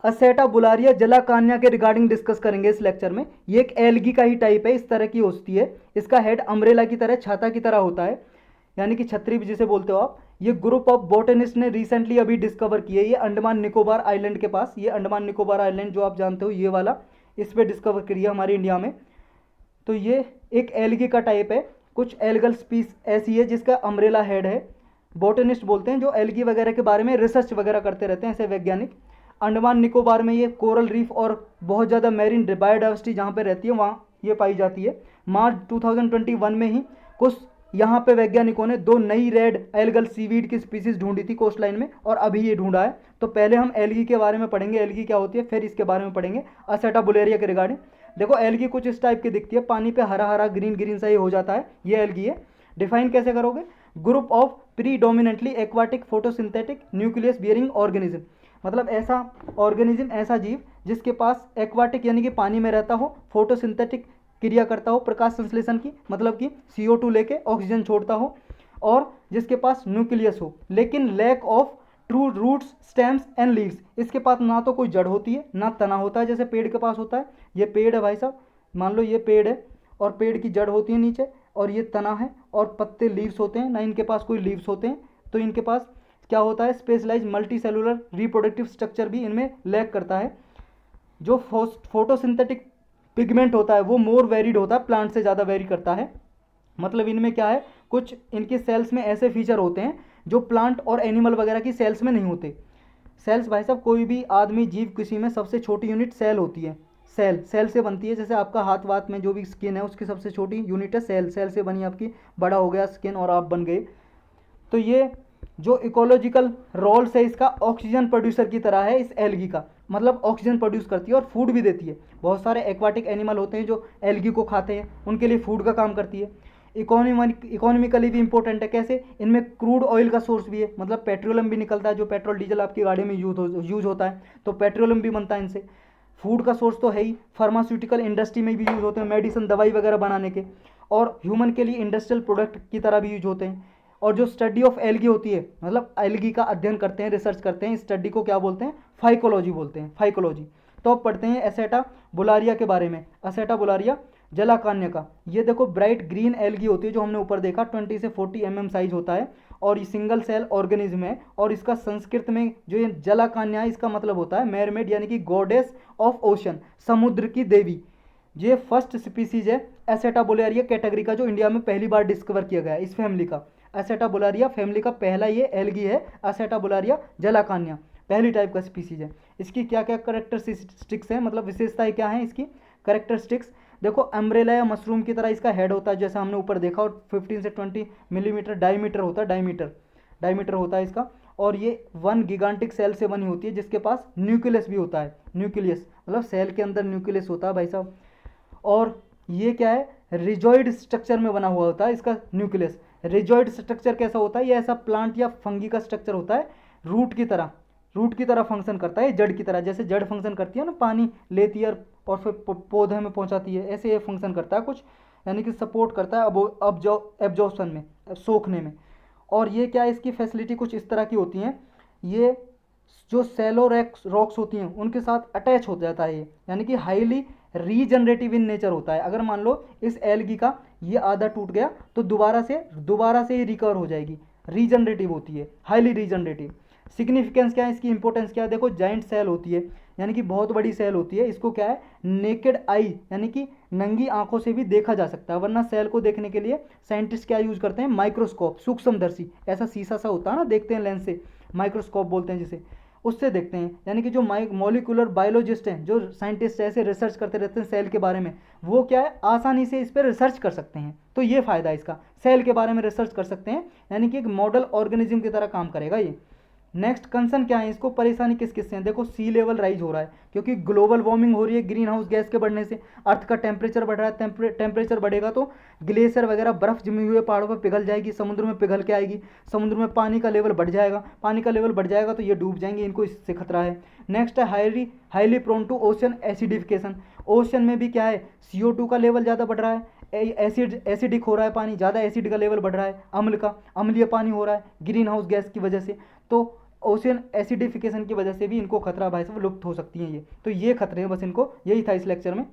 असेटाबुलारिया जलाकान्या के regarding discuss करेंगे इस लेक्चर में। ये एक एल्गी का ही टाइप है, इस तरह की होती है। इसका हेड अम्ब्रेला की तरह, छाता की तरह होता है, यानी कि छतरी भी जिसे बोलते हो आप। ये ग्रुप ऑफ बोटेनिस्ट ने रिसेंटली अभी डिस्कवर किए। ये अंडमान निकोबार आइलैंड के पास, ये अंडमान निकोबार आइलैंड जो आप जानते हो ये वाला, इस पर डिस्कवर किया हमारे इंडिया में। तो ये एक एल्गी का टाइप है। कुछ एल्गल स्पीस ऐसी है जिसका अम्ब्रेला हेड है। बोटेनिस्ट बोलते हैं जो एल्गी वगैरह के बारे में रिसर्च वगैरह करते रहते हैं, ऐसे वैज्ञानिक। अंडमान निकोबार में ये कोरल रीफ और बहुत ज़्यादा मैरीन बायोडाइवर्सिटी जहाँ पे रहती है वहाँ ये पाई जाती है। मार्च 2021 में ही कुछ यहाँ पे वैज्ञानिकों ने 2 नई रेड एल्गल सीवीड की स्पीसीज ढूंढी थी कोस्ट लाइन में, और अभी ये ढूंढा है। तो पहले हम एल्गी के बारे में पढ़ेंगे, एल्गी क्या होती है, फिर इसके बारे में पढ़ेंगे असेटाबुलेरिया के रिगार्डिंग। देखो एल्गी कुछ इस टाइप की दिखती है, पानी पे हरा हरा ग्रीन ग्रीन सा ही हो जाता है, ये एल्गी है। डिफाइन कैसे करोगे, group of predominantly aquatic photosynthetic nucleus bearing organism, मतलब ऐसा ऑर्गेनिज्म, ऐसा जीव जिसके पास एक्वाटिक यानी कि पानी में रहता हो, फोटोसिंथेटिक क्रिया करता हो प्रकाश संश्लेषण की, मतलब कि CO2 लेके ऑक्सीजन छोड़ता हो, और जिसके पास न्यूक्लियस हो, लेकिन lack of true roots stems and leaves. इसके पास ना तो कोई जड़ होती है ना तना होता है, जैसे पेड़ के पास होता है। ये पेड़ है भाई साहब, मान लो ये पेड़ है और पेड़ की जड़ होती है नीचे, और ये तना है और पत्ते लीव्स होते हैं ना, इनके पास कोई लीव्स होते हैं। तो इनके पास क्या होता है, specialise multi cellular reproductive structure भी इनमें लैक करता है। जो फोटोसिंथेटिक पिगमेंट होता है वो मोर वेरिड होता है, प्लांट से ज़्यादा वेरी करता है। मतलब इनमें क्या है, कुछ इनके सेल्स में ऐसे फीचर होते हैं जो प्लांट और एनिमल वगैरह की सेल्स में नहीं होते। सेल्स भाई साहब, कोई भी आदमी जीव किसी में सबसे छोटी यूनिट सेल होती है। सेल से बनती है, जैसे आपका हाथ वाथ में जो भी स्किन है उसकी सबसे छोटी यूनिट है सेल। सेल से बनी आपकी, बड़ा हो गया स्किन और आप बन गए। तो ये जो इकोलॉजिकल रोल्स है इसका, ऑक्सीजन प्रोड्यूसर की तरह है इस एल्गी का, मतलब ऑक्सीजन प्रोड्यूस करती है और फूड भी देती है। बहुत सारे एक्वाटिक एनिमल होते हैं जो एल्गी को खाते हैं, उनके लिए फूड का काम करती है। इकोनॉमिकली भी इंपॉर्टेंट है। कैसे, इनमें क्रूड ऑयल का सोर्स भी है, मतलब पेट्रोलियम भी निकलता है, जो पेट्रोल डीजल आपकी गाड़ी में यूज होता है, तो पेट्रोलियम भी बनता है इनसे। फूड का सोर्स तो है ही, फार्मास्यूटिकल इंडस्ट्री में भी यूज होते हैं, मेडिसिन दवाई वगैरह बनाने के, और ह्यूमन के लिए इंडस्ट्रियल प्रोडक्ट की तरह भी यूज होते हैं। और जो स्टडी ऑफ एल्गी होती है, मतलब एल्गी का अध्ययन करते हैं, रिसर्च करते हैं, स्टडी को क्या बोलते हैं, फाइकोलॉजी बोलते हैं, फाइकोलॉजी। तो अब पढ़ते हैं एसेटा बुलारिया के बारे में। एसेटा बुलारिया जलाकान्या का, ये देखो ब्राइट ग्रीन एल्गी होती है जो हमने ऊपर देखा, 20 से 40 mm साइज होता है, और ये सिंगल सेल ऑर्गेनिज्म है। और इसका संस्कृत में जो ये जलाकान्या है, इसका मतलब होता है मेरमेड, यानी कि गॉडेस ऑफ ओशन, समुद्र की देवी। ये फर्स्ट स्पीसीज है एसेटाबुलारिया कैटेगरी का, जो इंडिया में पहली बार डिस्कवर किया गया है, इस फैमिली का। एसेटाबुलारिया फैमिली का पहला ये एल्गी है, एसेटाबुलारिया जलाकान्या, पहली टाइप का स्पीसीज है। इसकी क्या क्या करेक्टरिस्टिक्स हैं, मतलब विशेषताएं क्या हैं इसकी, करेक्टरिस्टिक्स। देखो अम्ब्रेला या मशरूम की तरह इसका हेड होता है, जैसा हमने ऊपर देखा, और 15 से 20 मिलीमीटर डायमीटर होता है, डायमीटर होता है इसका। और ये 1 गिगांटिक सेल से बनी होती है, जिसके पास न्यूक्लियस भी होता है। न्यूक्लियस मतलब सेल के अंदर न्यूक्लियस होता है भाई साहब। और ये क्या है, रिजॉइड स्ट्रक्चर में बना हुआ होता है इसका न्यूक्लियस। रिजॉइड स्ट्रक्चर कैसा होता है, ये ऐसा प्लांट या फंगी का स्ट्रक्चर होता है, रूट की तरह फंक्शन करता है, जड़ की तरह, जैसे जड़ फंक्शन करती है ना, पानी लेती है और फिर पौधे में पहुंचाती है, ऐसे ये फंक्शन करता है कुछ, यानी कि सपोर्ट करता है एब्जॉर्प्शन में, सोखने में। और ये क्या है, इसकी फैसिलिटी कुछ इस तरह की होती हैं, ये जो सेलो रॉक्स होती हैं उनके साथ अटैच हो जाता है ये, यानी कि हाईली रीजनरेटिव इन नेचर होता है। अगर मान लो इस एल्गी का ये आधा टूट गया तो दोबारा से ही रिकवर हो जाएगी, रीजनरेटिव होती है, हाईली रीजनरेटिव। सिग्निफिकेंस क्या है इसकी, इंपॉर्टेंस क्या है, देखो जाइंट सेल होती है, यानी कि बहुत बड़ी सेल होती है। इसको क्या है, नेकेड आई यानी कि नंगी आंखों से भी देखा जा सकता है, वरना सेल को देखने के लिए साइंटिस्ट क्या यूज करते हैं, माइक्रोस्कोप, सूक्ष्मदर्शी, ऐसा शीशा सा होता है ना, देखते हैं लेंस से, माइक्रोस्कोप बोलते हैं जिसे, उससे देखते हैं। यानी कि जो मॉलिकुलर बायोलॉजिस्ट हैं, जो साइंटिस्ट ऐसे रिसर्च करते रहते हैं सेल के बारे में, वो क्या है, आसानी से इस पर रिसर्च कर सकते हैं। तो ये फ़ायदा है इसका, सेल के बारे में रिसर्च कर सकते हैं, यानी कि एक मॉडल ऑर्गेनिज्म की तरह काम करेगा ये। नेक्स्ट कंसर्न क्या है, इसको परेशानी किस किस से है, देखो सी लेवल राइज हो रहा है, क्योंकि ग्लोबल वार्मिंग हो रही है ग्रीन हाउस गैस के बढ़ने से, अर्थ का टेम्परेचर बढ़ रहा है, टेम्परेचर बढ़ेगा तो ग्लेशियर वगैरह, बर्फ जमी हुई पहाड़ों पर पिघल जाएगी, समुद्र में पिघल के आएगी, समुद्र में पानी का लेवल बढ़ जाएगा, पानी का लेवल बढ़ जाएगा तो ये डूब जाएंगे, इनको इससे खतरा है। नेक्स्ट है highly prone to ocean acidification, ocean में भी क्या है, CO2 का लेवल ज़्यादा बढ़ रहा है, एसिडिक हो रहा है पानी, ज़्यादा एसिड का लेवल बढ़ रहा है, अम्लीय पानी हो रहा है ग्रीन हाउस गैस की वजह से। तो ओशियन एसिडिफिकेशन की वजह से भी इनको खतरा भाई साहब लुप्त हो सकती हैं ये। तो ये खतरे हैं बस इनको, यही था इस लेक्चर में।